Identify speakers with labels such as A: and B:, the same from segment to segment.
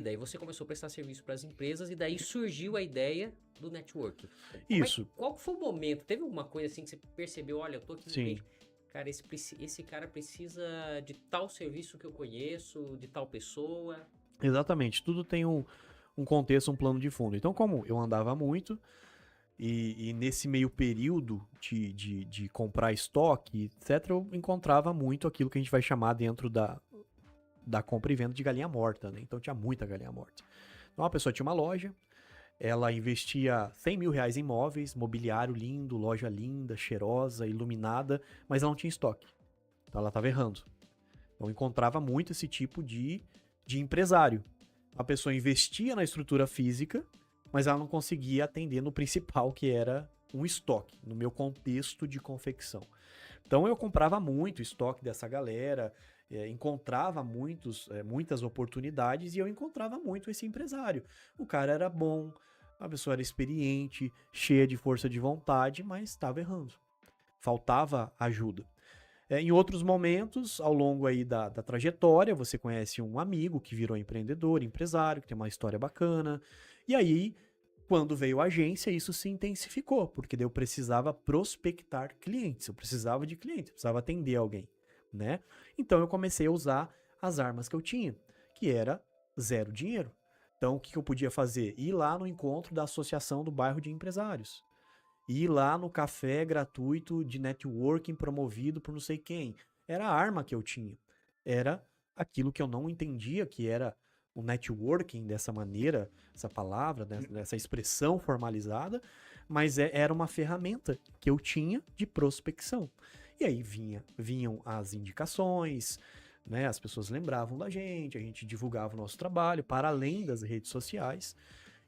A: daí você começou a prestar serviço para as empresas e daí surgiu a ideia do network.
B: Isso.
A: Qual foi o momento? Teve alguma coisa assim que você percebeu, olha, eu tô aqui no
B: Sim.
A: cliente, cara, esse cara precisa de tal serviço que eu conheço, de tal pessoa.
B: Exatamente. Tudo tem um contexto, um plano de fundo. Então, como eu andava muito, e nesse meio período de comprar estoque, etc., eu encontrava muito aquilo que a gente vai chamar dentro da compra e venda de galinha morta, né? Então tinha muita galinha morta. Então a pessoa tinha uma loja, ela investia 100 mil reais em móveis, mobiliário lindo, loja linda, cheirosa, iluminada, mas ela não tinha estoque. Então ela estava errando. Então eu encontrava muito esse tipo de empresário. A pessoa investia na estrutura física, mas ela não conseguia atender no principal, que era um estoque, no meu contexto de confecção. Então eu comprava muito estoque dessa galera, encontrava muitas oportunidades e eu encontrava muito esse empresário. O cara era bom, a pessoa era experiente, cheia de força de vontade, mas estava errando. Faltava ajuda. Em outros momentos, ao longo aí da trajetória, você conhece um amigo que virou empreendedor, empresário, que tem uma história bacana. E aí, quando veio a agência, isso se intensificou, porque daí eu precisava prospectar clientes, eu precisava de clientes, eu precisava atender alguém, né? Então eu comecei a usar as armas que eu tinha, que era zero dinheiro. Então o que eu podia fazer? Ir lá no encontro da Associação do Bairro de Empresários. Ir lá no café gratuito de networking promovido por não sei quem. Era a arma que eu tinha. Era aquilo que eu não entendia, que era o networking dessa maneira, essa palavra, dessa expressão formalizada, mas era uma ferramenta que eu tinha de prospecção. E aí vinham as indicações, né? As pessoas lembravam da gente, a gente divulgava o nosso trabalho para além das redes sociais.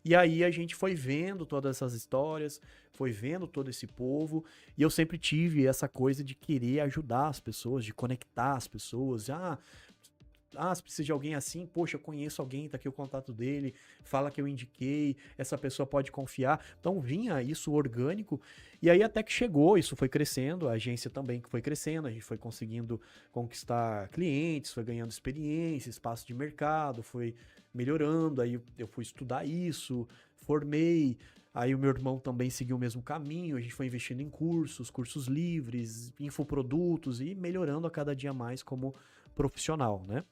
B: E aí a gente foi vendo todas essas histórias, foi vendo todo esse povo, e eu sempre tive essa coisa de querer ajudar as pessoas, de conectar as pessoas. Se precisa de alguém assim, poxa, eu conheço alguém, tá aqui o contato dele, fala que eu indiquei, essa pessoa pode confiar. Então vinha isso orgânico, e aí até que chegou, isso foi crescendo, a agência também que foi crescendo, a gente foi conseguindo conquistar clientes, foi ganhando experiência, espaço de mercado, foi melhorando, aí eu fui estudar isso, formei, aí o meu irmão também seguiu o mesmo caminho, a gente foi investindo em cursos livres, infoprodutos e melhorando a cada dia mais como profissional, né?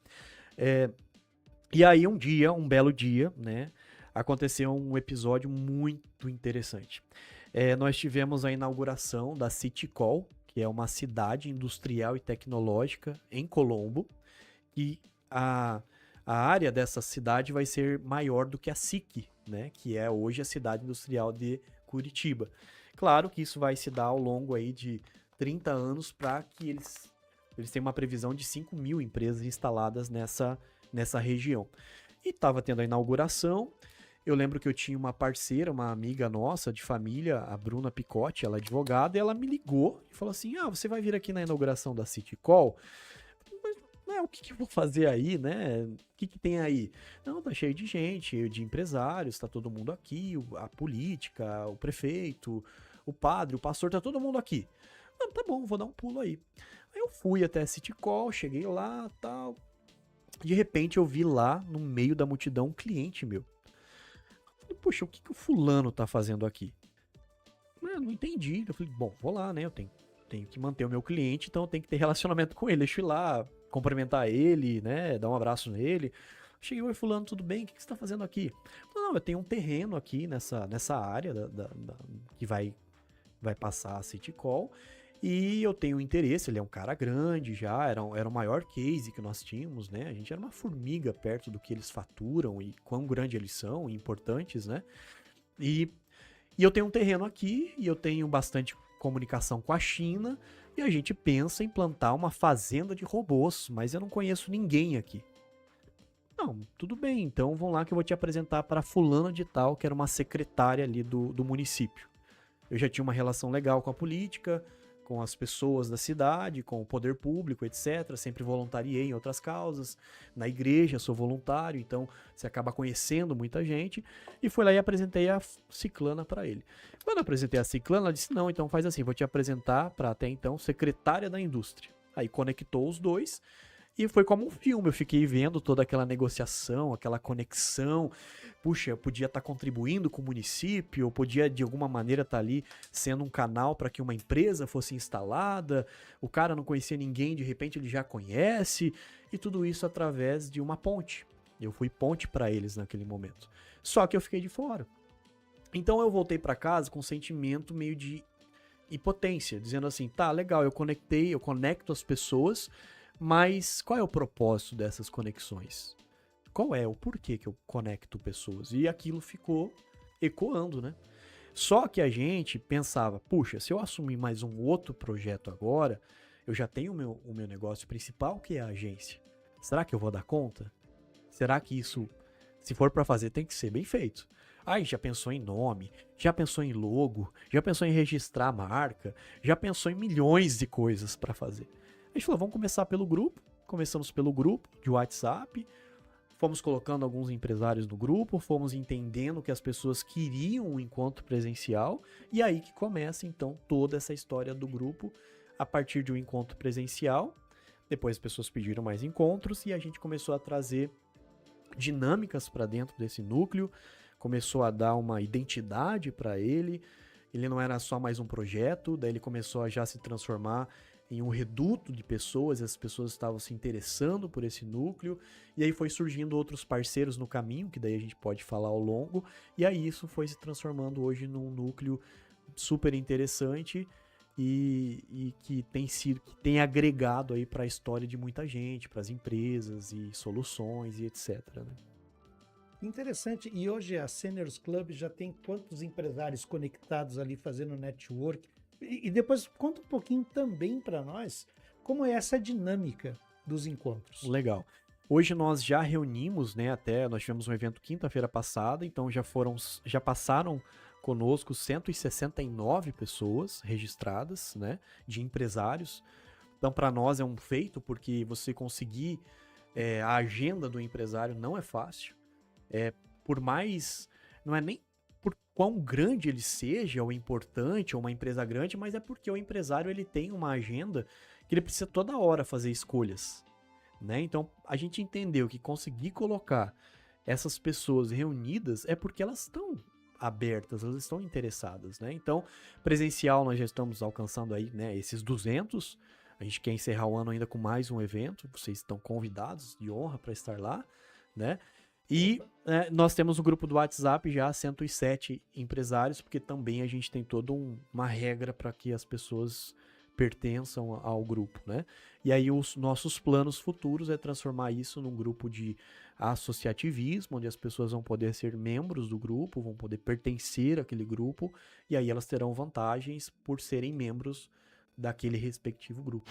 B: E aí um belo dia, né, aconteceu um episódio muito interessante. Nós tivemos a inauguração da City Call, que é uma cidade industrial e tecnológica em Colombo, e a área dessa cidade vai ser maior do que a SIC, né, que é hoje a cidade industrial de Curitiba. Claro que isso vai se dar ao longo aí de 30 anos para que eles têm uma previsão de 5 mil empresas instaladas nessa região. E estava tendo a inauguração. Eu lembro que eu tinha uma parceira, uma amiga nossa de família, a Bruna Picotti, ela é advogada, e ela me ligou e falou assim: você vai vir aqui na inauguração da City Call? Mas, o que eu vou fazer aí, né? O que tem aí? Não, tá cheio de gente, de empresários, tá todo mundo aqui, a política, o prefeito, o padre, o pastor, tá todo mundo aqui. Não, tá bom, vou dar um pulo aí. Aí eu fui até a City Call, cheguei lá, tal. De repente eu vi lá, no meio da multidão, um cliente meu. Falei, poxa, o que o fulano tá fazendo aqui? Eu não entendi. Eu falei, bom, vou lá, né? Eu tenho que manter o meu cliente, então eu tenho que ter relacionamento com ele. Deixa eu ir lá, cumprimentar ele, né? Dar um abraço nele. Cheguei, oi fulano, tudo bem? O que você tá fazendo aqui? Não, eu tenho um terreno aqui nessa área que vai passar a City Call. E eu tenho interesse, ele é um cara grande já, era o maior case que nós tínhamos, né? A gente era uma formiga perto do que eles faturam e quão grande eles são e importantes, né? E eu tenho um terreno aqui e eu tenho bastante comunicação com a China e a gente pensa em plantar uma fazenda de robôs, mas eu não conheço ninguém aqui. Não, tudo bem, então vamos lá que eu vou te apresentar para fulana de tal, que era uma secretária ali do município. Eu já tinha uma relação legal com a política, com as pessoas da cidade, com o poder público, etc. Sempre voluntariei em outras causas. Na igreja sou voluntário, então você acaba conhecendo muita gente. E fui lá e apresentei a ciclana para ele. Quando eu apresentei a ciclana, ela disse, não, então faz assim, vou te apresentar para até então secretária da indústria. Aí conectou os dois E foi como um filme, eu fiquei vendo toda aquela negociação, aquela conexão. Puxa, eu podia estar contribuindo com o município, eu podia de alguma maneira estar ali sendo um canal para que uma empresa fosse instalada. O cara não conhecia ninguém, de repente ele já conhece, e tudo isso através de uma ponte. Eu fui ponte para eles naquele momento. Só que eu fiquei de fora. Então eu voltei para casa com um sentimento meio de impotência, dizendo assim: tá, legal, eu conecto as pessoas, mas qual é o propósito dessas conexões? Qual é o porquê que eu conecto pessoas? E aquilo ficou ecoando, né? Só que a gente pensava, puxa, se eu assumir mais um outro projeto agora, eu já tenho o meu negócio principal, que é a agência. Será que eu vou dar conta? Será que isso, se for para fazer, tem que ser bem feito? Aí já pensou em nome, já pensou em logo, já pensou em registrar a marca, já pensou em milhões de coisas para fazer. A gente falou, vamos começar pelo grupo. Começamos pelo grupo de WhatsApp, fomos colocando alguns empresários no grupo, fomos entendendo que as pessoas queriam um encontro presencial, e aí que começa então toda essa história do grupo, a partir de um encontro presencial. Depois as pessoas pediram mais encontros e a gente começou a trazer dinâmicas para dentro desse núcleo, começou a dar uma identidade para ele. Ele não era só mais um projeto, daí ele começou a já se transformar em um reduto de pessoas, as pessoas estavam se interessando por esse núcleo, e aí foi surgindo outros parceiros no caminho, que daí a gente pode falar ao longo, e aí isso foi se transformando hoje num núcleo super interessante e que tem agregado aí para a história de muita gente, para as empresas e soluções e etc, né?
C: Interessante. E hoje a Seniors Club já tem quantos empresários conectados ali fazendo network? E depois conta um pouquinho também para nós como é essa dinâmica dos encontros.
B: Legal. Hoje nós já reunimos, né, nós tivemos um evento quinta-feira passada, então já passaram conosco 169 pessoas registradas, né, de empresários. Então para nós é um feito, porque você conseguir a agenda do empresário não é fácil. Por mais, não é nem por quão grande ele seja, ou importante, ou uma empresa grande, mas é porque o empresário ele tem uma agenda que ele precisa toda hora fazer escolhas, né? Então a gente entendeu que conseguir colocar essas pessoas reunidas é porque elas estão abertas, elas estão interessadas, né? Então presencial nós já estamos alcançando aí, né, esses 200. A gente quer encerrar o ano ainda com mais um evento, vocês estão convidados de honra para estar lá, né? E nós temos o grupo do WhatsApp já 107 empresários, porque também a gente tem toda uma regra para que as pessoas pertençam ao grupo, né? E aí os nossos planos futuros é transformar isso num grupo de associativismo, onde as pessoas vão poder ser membros do grupo, vão poder pertencer àquele grupo, e aí elas terão vantagens por serem membros daquele respectivo grupo.